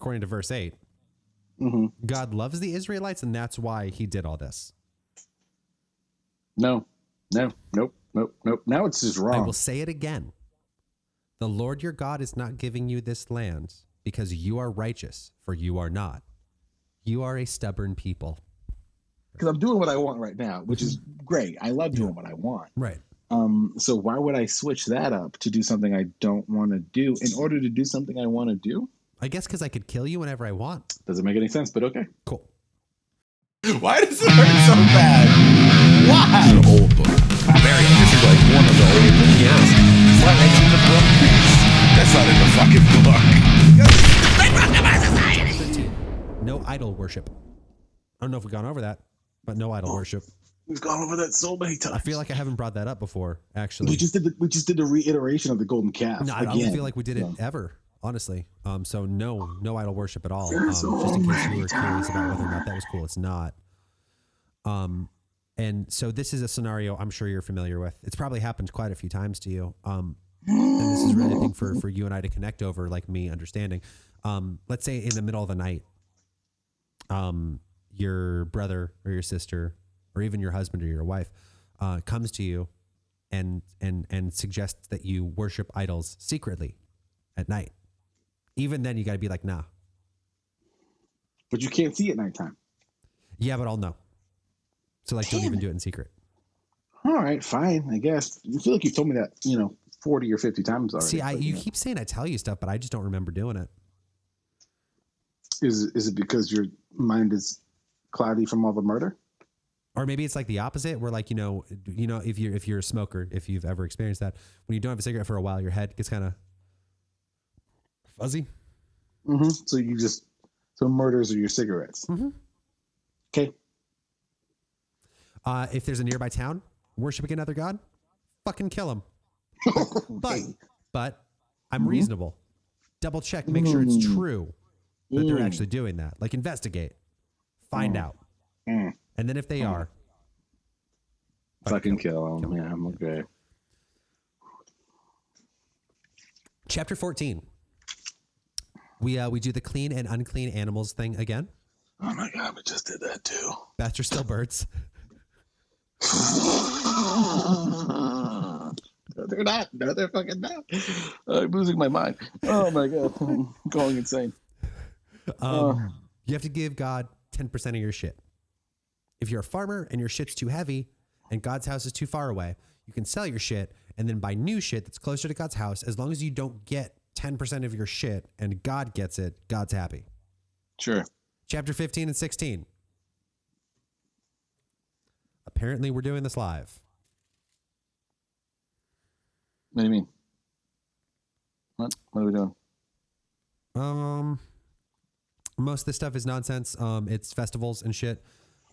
according to verse 8, God loves the Israelites, and that's why he did all this. Nope. Now it's just wrong. I will say it again. The Lord your God is not giving you this land because you are righteous, for you are not. You are a stubborn people. Because I'm doing what I want right now, which is great. I love doing what I want. Right. So why would I switch that up to do something I don't want to do in order to do something I want to do? I guess because I could kill you whenever I want. Doesn't make any sense, but okay. Cool. Why does it hurt so bad? Why? This is an old book. This is like one of the old books. Yes. It's not like in the book. That's not in the fucking book. No idol worship. I don't know if we've gone over that, but no idol worship. We've gone over that so many times. I feel like I haven't brought that up before, actually. We just did the reiteration of the golden calf. No, I don't feel like we did it ever, honestly. So no idol worship at all. Just in case you were curious about whether or not that was cool. It's not. And so this is a scenario I'm sure you're familiar with. It's probably happened quite a few times to you. And this is really a thing for you and I to connect over, like me understanding. Let's say in the middle of the night, your brother or your sister or even your husband or your wife comes to you and suggests that you worship idols secretly at night. Even then, you got to be like, nah. But you can't see at nighttime. Yeah, but I'll know. So, like, don't even do it in secret. All right, fine, I guess. I feel like you've told me that, 40 or 50 times already. See, you keep saying I tell you stuff, but I just don't remember doing it. Is it because your mind is cloudy from all the murder? Or maybe it's like the opposite, where like, if you're a smoker, if you've ever experienced that, when you don't have a cigarette for a while, your head gets kind of fuzzy. Mm-hmm. So murders are your cigarettes. Mm-hmm. Okay. If there's a nearby town worshiping another god, fucking kill him. But I'm reasonable. Double check, make sure it's true that they're actually doing that. Like investigate, find out. And then if they are, fucking kill them. Yeah, I'm okay. Chapter 14. We do the clean and unclean animals thing again. Oh my God, we just did that too. Bats are still birds. No, they're not. No, they're fucking not. I'm losing my mind. Oh my God, I'm going insane. You have to give God 10% of your shit. If you're a farmer and your shit's too heavy and God's house is too far away, you can sell your shit and then buy new shit that's closer to God's house. As long as you don't get 10% of your shit and God gets it, God's happy. Sure. Chapter 15 and 16. Apparently we're doing this live. What do you mean? What are we doing? Most of this stuff is nonsense. It's festivals and shit.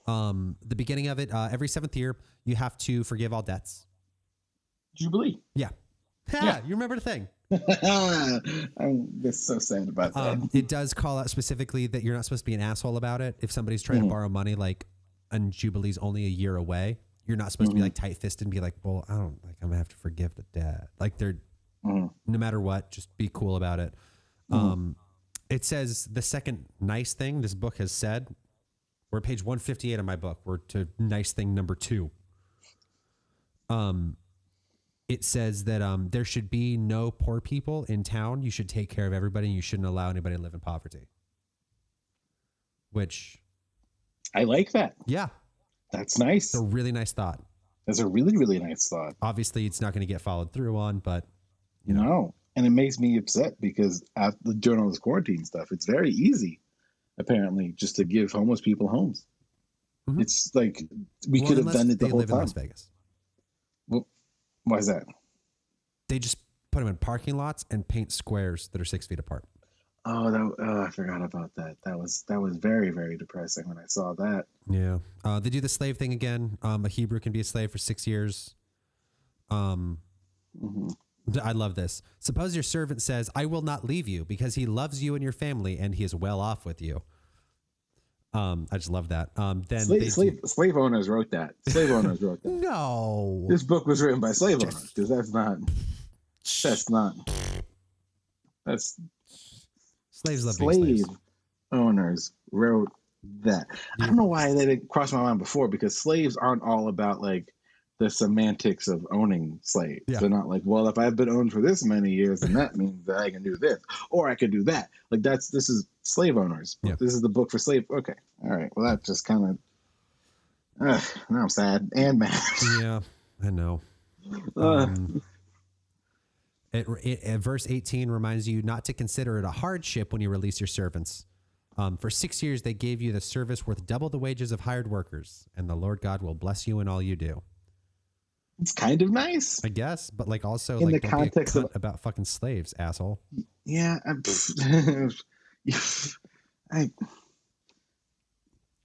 The beginning of it, every 7th year, you have to forgive all debts. Jubilee. Yeah. Yeah. You remember the thing. I'm just so sad about that. It does call out specifically that you're not supposed to be an asshole about it. If somebody's trying to borrow money, like, and Jubilee's only a year away, you're not supposed to be like tight-fisted and be like, well, I'm gonna have to forgive the debt. Like they're, no matter what, just be cool about it. It says the second nice thing this book has said, we're at page 158 of my book. We're to nice thing number 2. It says that there should be no poor people in town. You should take care of everybody. And you shouldn't allow anybody to live in poverty. Which I like that. Yeah. That's nice. It's a really nice thought. That's a really, really nice thought. Obviously, it's not going to get followed through on, but No. And it makes me upset because during all this quarantine stuff, it's very easy, apparently, just to give homeless people homes. It's like we could have done it the whole time. They live in Las Vegas. Well, why is that? They just put them in parking lots and paint squares that are 6 feet apart. Oh, I forgot about that. That was very, very depressing when I saw that. Yeah. They do the slave thing again. A Hebrew can be a slave for 6 years. I love this. Suppose your servant says, I will not leave you because he loves you and your family and he is well off with you. I just love that. Then slave owners wrote that. Slave owners wrote that. No. This book was written by slave owners because that's slaves love being slaves. owners wrote that. I don't know why that didn't cross my mind before, because slaves aren't all about like the semantics of owning slaves. Yeah. They're not like, well, if I've been owned for this many years, then that means that I can do this or I can do that. Like this is slave owners. Yeah. This is the book for slave. Okay. All right. Well, that just kind of, now I'm sad and mad. Yeah, I know. Verse 18 reminds you not to consider it a hardship when you release your servants. For 6 years, they gave you the service worth double the wages of hired workers, and the Lord God will bless you in all you do. It's kind of nice, I guess, but like also in like the don't context be a cunt of about fucking slaves, asshole. yeah.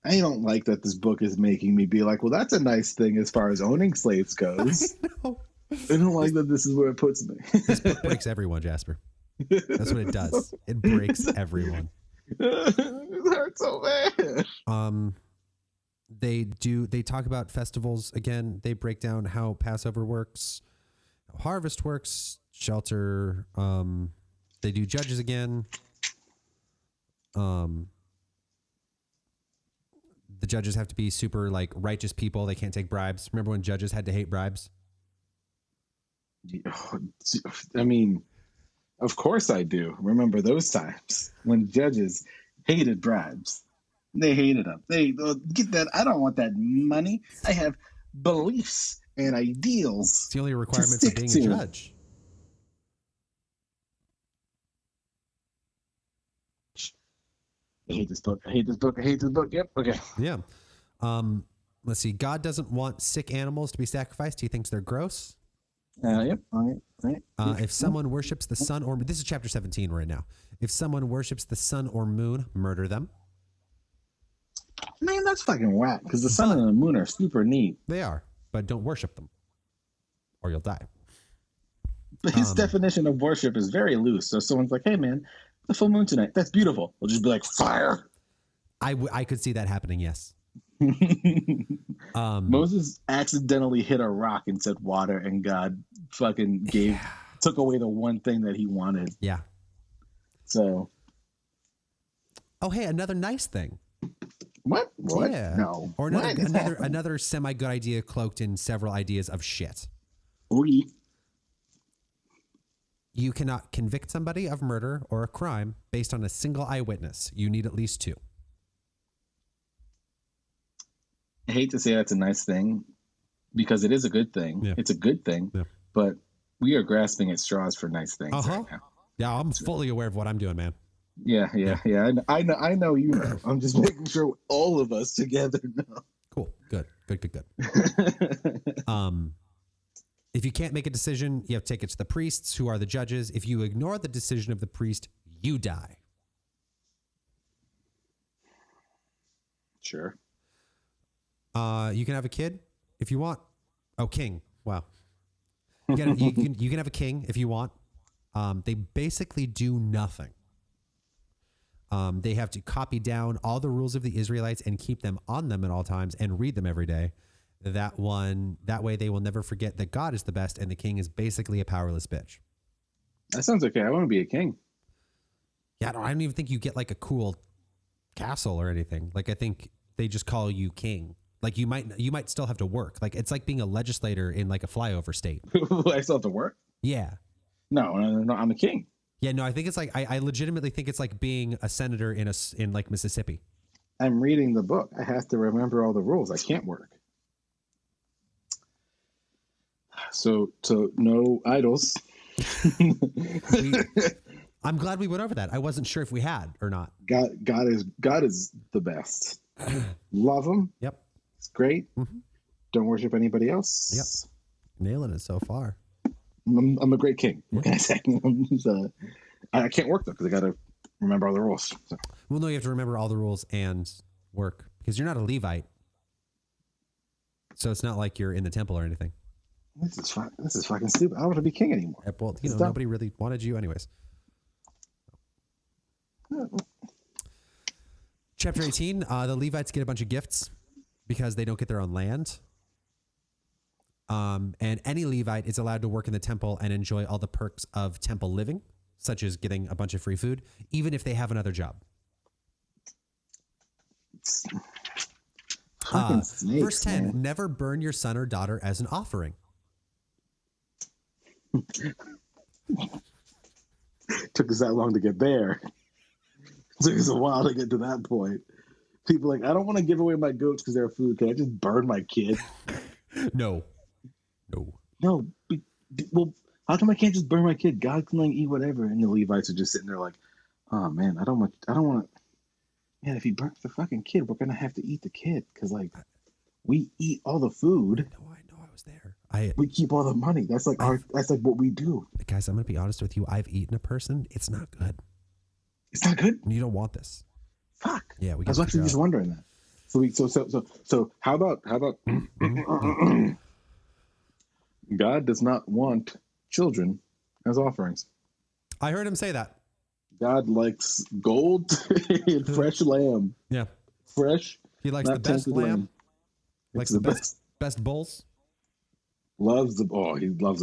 I don't like that this book is making me be like, well, that's a nice thing as far as owning slaves goes. I don't like that this is where it puts me. This book breaks everyone, Jasper. That's what it does. It breaks everyone. It hurts so bad. They talk about festivals again. They break down how Passover works, how harvest works, shelter. They do judges again. The judges have to be super like righteous people. They can't take bribes. Remember when judges had to hate bribes? I mean, of course I do. Remember those times when judges hated bribes. They hated them. They get that. I don't want that money. I have beliefs and ideals. It's the only requirements of being a judge. I hate this book. I hate this book. I hate this book. Yep. Okay. Yeah. Let's see. God doesn't want sick animals to be sacrificed. He thinks they're gross. Yep. All right. If someone worships the sun or this is chapter 17 right now. If someone worships the sun or moon, murder them. Man, that's fucking whack. Because the sun and the moon are super neat. They are, but don't worship them, or you'll die. But his definition of worship is very loose. So if someone's like, "Hey, man, the full moon tonight. That's beautiful." We'll just be like, "Fire." I could see that happening. Yes. Moses accidentally hit a rock and said water, and God fucking took away the one thing that he wanted. Yeah. So. Oh, hey, another nice thing. What? Yeah. No. Or another semi good idea cloaked in several ideas of shit. You cannot convict somebody of murder or a crime based on a single eyewitness. You need at least two. I hate to say that's a nice thing because it is a good thing. Yeah. It's a good thing, but we are grasping at straws for nice things right now. Yeah, I'm fully aware of what I'm doing, man. Yeah. I know you know. I'm just making sure all of us together know. Cool. Good. If you can't make a decision, you have to take it to the priests, who are the judges. If you ignore the decision of the priest, you die. Sure. You can have a kid if you want. Oh, king. Wow. You can have a king if you want. They basically do nothing. They have to copy down all the rules of the Israelites and keep them on them at all times and read them every day. That way they will never forget that God is the best and the king is basically a powerless bitch. That sounds okay. I want to be a king. Yeah, I don't even think you get like a cool castle or anything. Like I think they just call you king. Like you might still have to work. Like it's like being a legislator in like a flyover state. I still have to work? Yeah. No, I'm a king. Yeah, no, I think it's like I legitimately think it's like being a senator in like Mississippi. I'm reading the book. I have to remember all the rules. I can't work. So no idols. I'm glad we went over that. I wasn't sure if we had or not. God is the best. Love him. Yep. It's great. Mm-hmm. Don't worship anybody else. Yep. Nailing it so far. I'm a great king. What Yeah. can I say? I can't work though because I got to remember all the rules. So. Well, no, you have to remember all the rules and work because you're not a Levite. So it's not like you're in the temple or anything. This is fucking stupid. I don't want to be king anymore. Yeah, well, nobody really wanted you anyways. Chapter 18, the Levites get a bunch of gifts because they don't get their own land. And any Levite is allowed to work in the temple and enjoy all the perks of temple living, such as getting a bunch of free food, even if they have another job. Fucking snakes, verse 10, man. never burn your son or daughter as an offering. Took us that long to get there. Took us a while to get to that point. People like, I don't want to give away my goats because they're food. Can I just burn my kid? No. No. Well, how come I can't just burn my kid? God can like eat whatever. And the Levites are just sitting there like, oh man, I don't want to. Man, if he burns the fucking kid, we're gonna have to eat the kid because like we eat all the food. I know. I was there. We keep all the money. That's like that's like what we do. Guys, I'm gonna be honest with you. I've eaten a person. It's not good. It's not good. You don't want this. Fuck. Yeah, I was actually just wondering that. So how about God does not want children as offerings. I heard him say that. God likes gold and fresh lamb. Yeah. Fresh. He likes the best lamb. Likes the best bulls. He loves a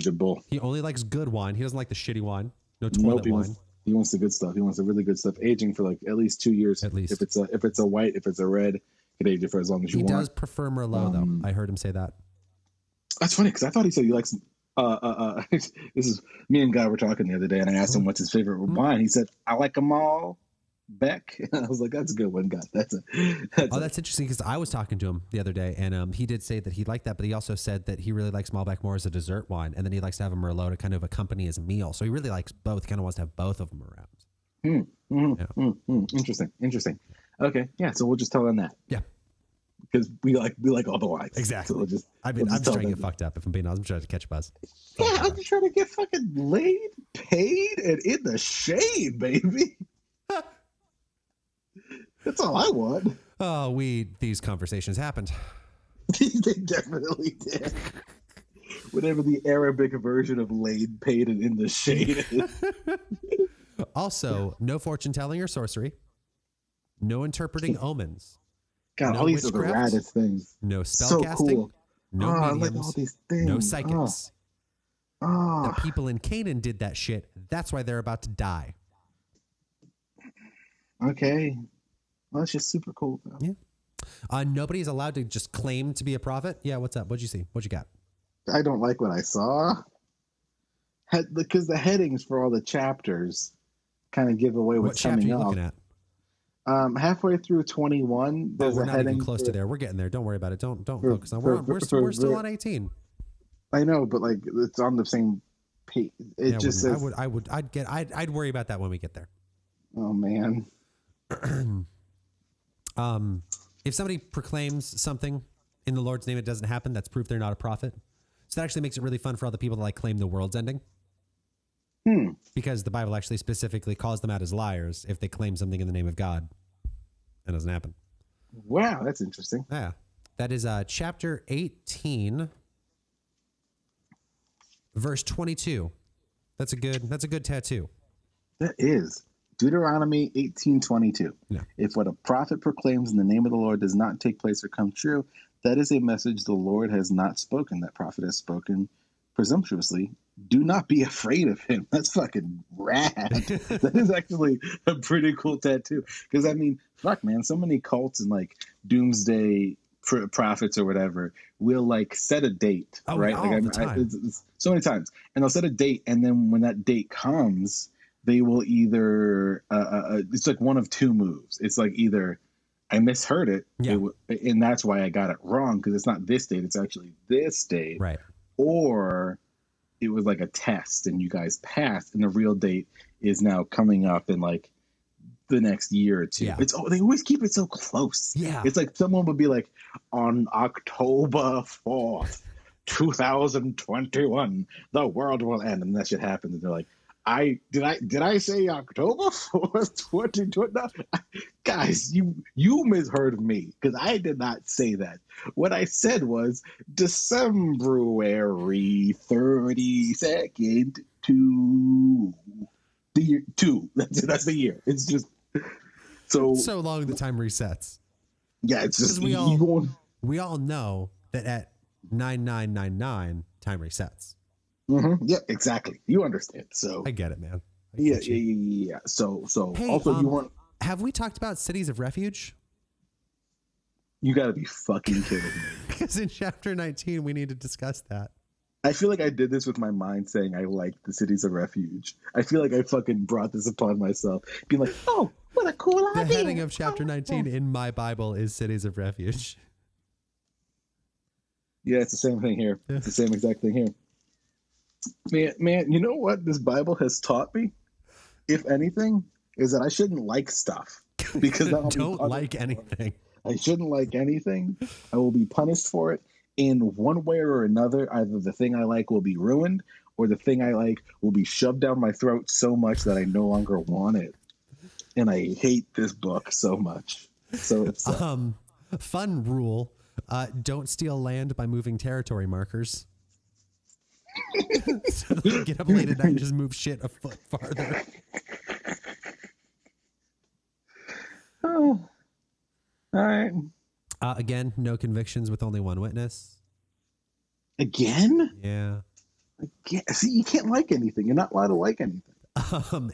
good bull. He only likes good wine. He doesn't like the shitty wine. No toilet wine. He wants the good stuff. He wants the really good stuff, aging for like at least 2 years. At least. If it's a white, if it's a red, you can age it for as long as you want. He does prefer Merlot though. I heard him say that. That's funny because I thought he said he likes. This is me and Guy were talking the other day, and I asked him what's his favorite wine. He said, "I like them all." Beck. I was like, "That's a good one, Guy." That's interesting because I was talking to him the other day, and he did say that he liked that, but he also said that he really likes Malbec more as a dessert wine, and then he likes to have a Merlot to kind of accompany his meal. So he really likes both. Kind of wants to have both of them around. Interesting. Okay, yeah. So we'll just tell them that. Yeah. Because we like all the wines. Exactly. So I'm just trying to get fucked up. If I'm being honest, I'm trying to catch a buzz. Yeah, I'm just trying to get fucking laid, paid, and in the shade, baby. That's all I want. Oh, these conversations happened. They definitely did. Whatever the Arabic version of laid, paid, and in the shade is. Also, no fortune telling or sorcery. No interpreting omens. God, no all these are the raddest things. No spell casting. Cool. No mediums. I like all these things. No psychics. The people in Canaan did that shit. That's why they're about to die. Okay. Well, that's just super cool, though. Yeah. Nobody's allowed to just claim to be a prophet. Yeah, what's up? What'd you see? What you got? I don't like what I saw. Because the headings for all the chapters kind of give away what's coming up. What chapter are you looking at? Halfway through 21, there's we're a not heading even close to there. We're getting there. Don't worry about it. Don't focus on. We're still on 18. I know, but like it's on the same page. It just says. I'd worry about that when we get there. Oh man. If somebody proclaims something in the Lord's name, it doesn't happen. That's proof they're not a prophet. So that actually makes it really fun for all the people that like claim the world's ending. Because the Bible actually specifically calls them out as liars if they claim something in the name of God. It doesn't happen. Wow, that's interesting. Yeah. That is chapter 18, verse 22. That's a good tattoo. That is. Deuteronomy 18:22. Yeah. If what a prophet proclaims in the name of the Lord does not take place or come true, that is a message the Lord has not spoken. That prophet has spoken presumptuously. Do not be afraid of him. That's fucking rad. That is actually a pretty cool tattoo. Because, I mean, fuck, man, so many cults and, like, doomsday prophets or whatever will, like, set a date, right? All the time. It's so many times. And they'll set a date, and then when that date comes, they will either it's like one of two moves. It's like either I misheard it, and that's why I got it wrong, because it's not this date, it's actually this date. Right. Or it was like a test and you guys passed, and the real date is now coming up in like the next year or two. Yeah. They always keep it so close. Yeah. It's like someone would be like, on October 4th, 2021, the world will end, and that shit happens, and they're like, did I say October 4th, 2020? No. Guys, you misheard me, because I did not say that. What I said was December 32nd to the year 2. That's the year. It's just so long the time resets. Yeah, it's just we all know that at 9999 time resets. Mm-hmm. Yeah, exactly. You understand. So I get it, man. Yeah. So hey, also you want. Have we talked about cities of refuge? You got to be fucking kidding me. Because in chapter 19, we need to discuss that. I feel like I did this with my mind saying I like the cities of refuge. I feel like I fucking brought this upon myself. Being like, oh, what a cool The idea. heading of chapter 19 in my Bible is cities of refuge. Yeah, it's the same thing here. Yeah. It's the same exact thing here. Man, you know what this Bible has taught me? If anything, is that I shouldn't like stuff. Because I'll be Don't punished like for it. anything. I shouldn't like anything. I will be punished for it. In one way or another, either the thing I like will be ruined or the thing I like will be shoved down my throat so much that I no longer want it. And I hate this book so much. So it's fun rule. Don't steal land by moving territory markers. So they'll get up late at night and just move shit a foot farther. Oh. All right. Again, no convictions with only one witness. Again? Yeah. Again? See, you can't like anything. You're not allowed to like anything.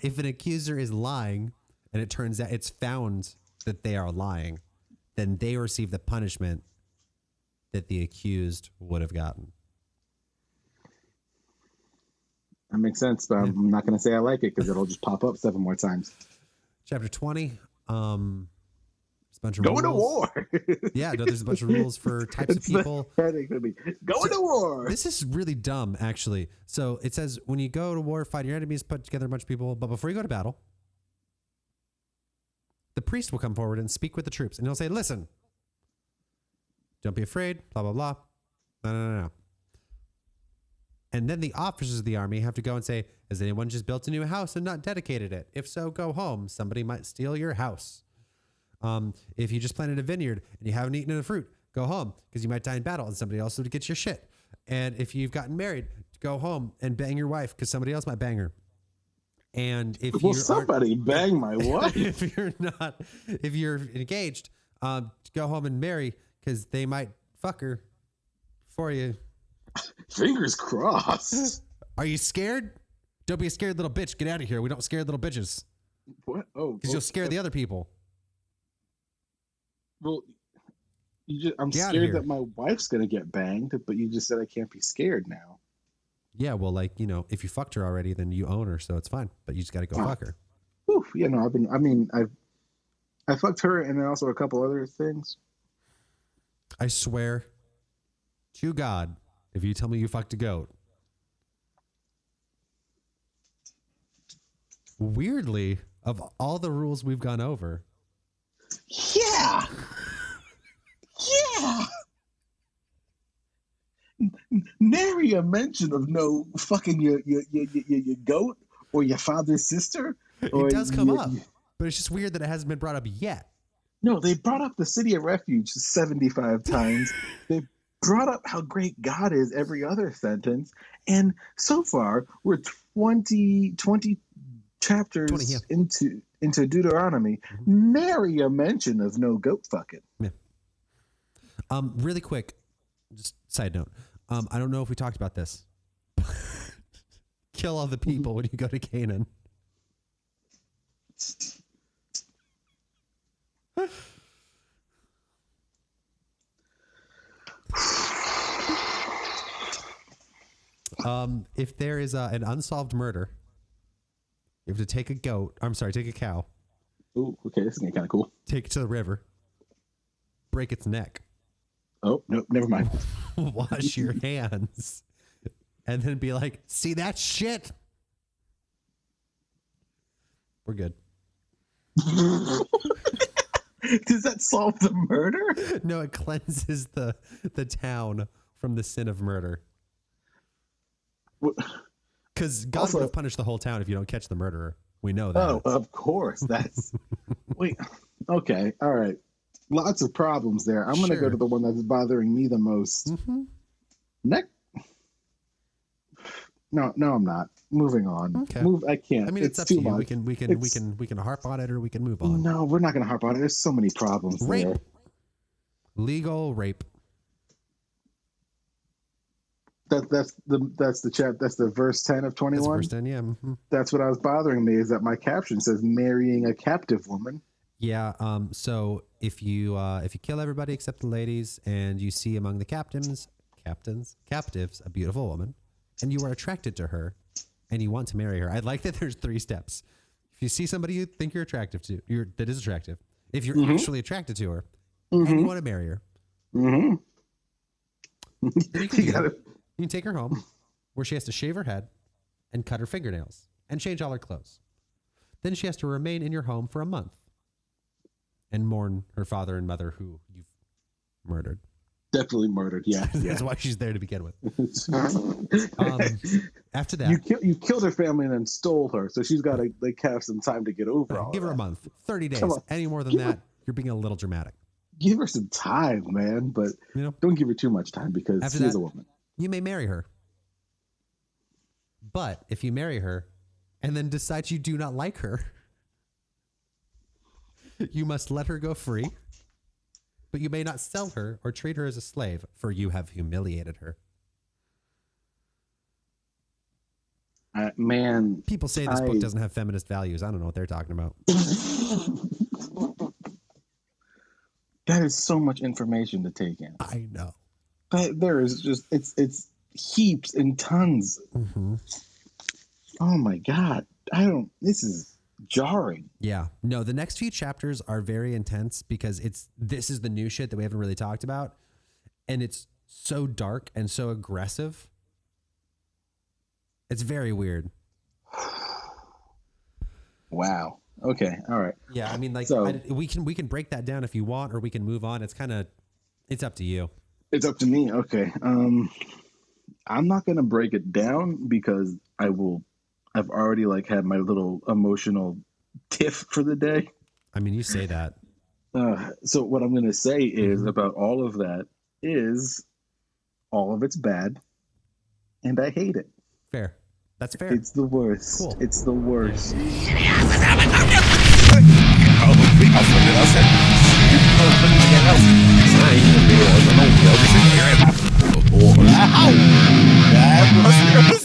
If an accuser is lying and it turns out it's found that they are lying, then they receive the punishment that the accused would have gotten. That makes sense, but I'm not going to say I like it because it'll just pop up 7 more times. Chapter 20. There's a bunch of Go to rules. war. Yeah, no, there's a bunch of rules for types of people. Go to war. This is really dumb, actually. So it says when you go to war, fight your enemies, put together a bunch of people. But before you go to battle, the priest will come forward and speak with the troops. And he'll say, listen, don't be afraid, blah, blah, blah. No. And then the officers of the army have to go and say, has anyone just built a new house and not dedicated it? If so, go home. Somebody might steal your house. If you just planted a vineyard and you haven't eaten the fruit, go home because you might die in battle and somebody else will get your shit. And if you've gotten married, go home and bang your wife because somebody else might bang her. And if somebody bang my wife. if you're engaged, go home and marry because they might fuck her for you. Fingers crossed. Are you scared? Don't be a scared little bitch. Get out of here. We don't scare little bitches. What? Oh, because you'll scare the other people. Well, I'm scared that my wife's gonna get banged, but you just said I can't be scared now. Yeah, well, like, you know, if you fucked her already, then you own her, so it's fine. But you just got to go fuck her. Whew, yeah, no, I fucked her and then also a couple other things. I swear to God, if you tell me you fucked a goat. Weirdly, of all the rules we've gone over. Yeah. Yeah. Nary a mention of no fucking your goat or your father's sister. Or it does come up, but it's just weird that it hasn't been brought up yet. No, they brought up the city of refuge 75 times. They brought up how great God is every other sentence. And so far, we're 20 chapters 20, yeah. into Deuteronomy. Nary a mention of no goat fucking. Yeah. Really quick, just side note. I don't know if we talked about this. Kill all the people when you go to Canaan. If there is an unsolved murder, you have to take a cow. Ooh, okay, this is kind of cool. Take it to the river. Break its neck. Oh, no, never mind. Wash your hands. And then be like, see that shit? We're good. Does that solve the murder? No, it cleanses the town from the sin of murder. Because God Also, would have punished the whole town if you don't catch the murderer. We know that. Oh, of course. That's wait. Okay, all right. Lots of problems there. I'm going to go to the one that's bothering me the most. Mm-hmm. Next. No, I'm not. Moving on. Okay. I can't. I mean, it's up too to you. much. We can harp on it or we can move on. No, we're not going to harp on it. There's so many problems Rape. there. Legal rape. That's the verse 10 of 21. That's verse 10, yeah. Mm-hmm. That's what I was bothering me is that my caption says marrying a captive woman. Yeah. So if you kill everybody except the ladies, and you see among the captives, a beautiful woman, and you are attracted to her, and you want to marry her. I like that there's 3 steps. If you see somebody you think you're attractive to, that is attractive. If you're actually attracted to her, and you want to marry her, then you can do that. You can take her home, where she has to shave her head, and cut her fingernails, and change all her clothes. Then she has to remain in your home for a month and mourn her father and mother who you've murdered. Definitely murdered. Yeah. That's why she's there to begin with. After that, you killed her family and then stole her, so she's got to have some time to get over all give her that. a month, 30 days. Any more than that, you're being a little dramatic. Give her some time, man, but don't give her too much time because she is a woman. You may marry her. But if you marry her and then decide you do not like her, you must let her go free, but you may not sell her or treat her as a slave, for you have humiliated her. Man, people say this book doesn't have feminist values. I don't know what they're talking about. That is so much information to take in. I know. There is just it's heaps and tons. Mm-hmm. Oh my God. This is jarring. Yeah. No, the next few chapters are very intense because this is the new shit that we haven't really talked about. And it's so dark and so aggressive. It's very weird. Wow. Okay. All right. Yeah. I mean, like, so, we can break that down if you want, or we can move on. It's up to you. It's up to me. Okay. I'm not going to break it down because I've already had my little emotional tiff for the day. I mean, you say that. So what I'm going to say is about all of that is all of it's bad and I hate it. Fair. That's fair. It's the worst. Cool. It's the worst. Wow.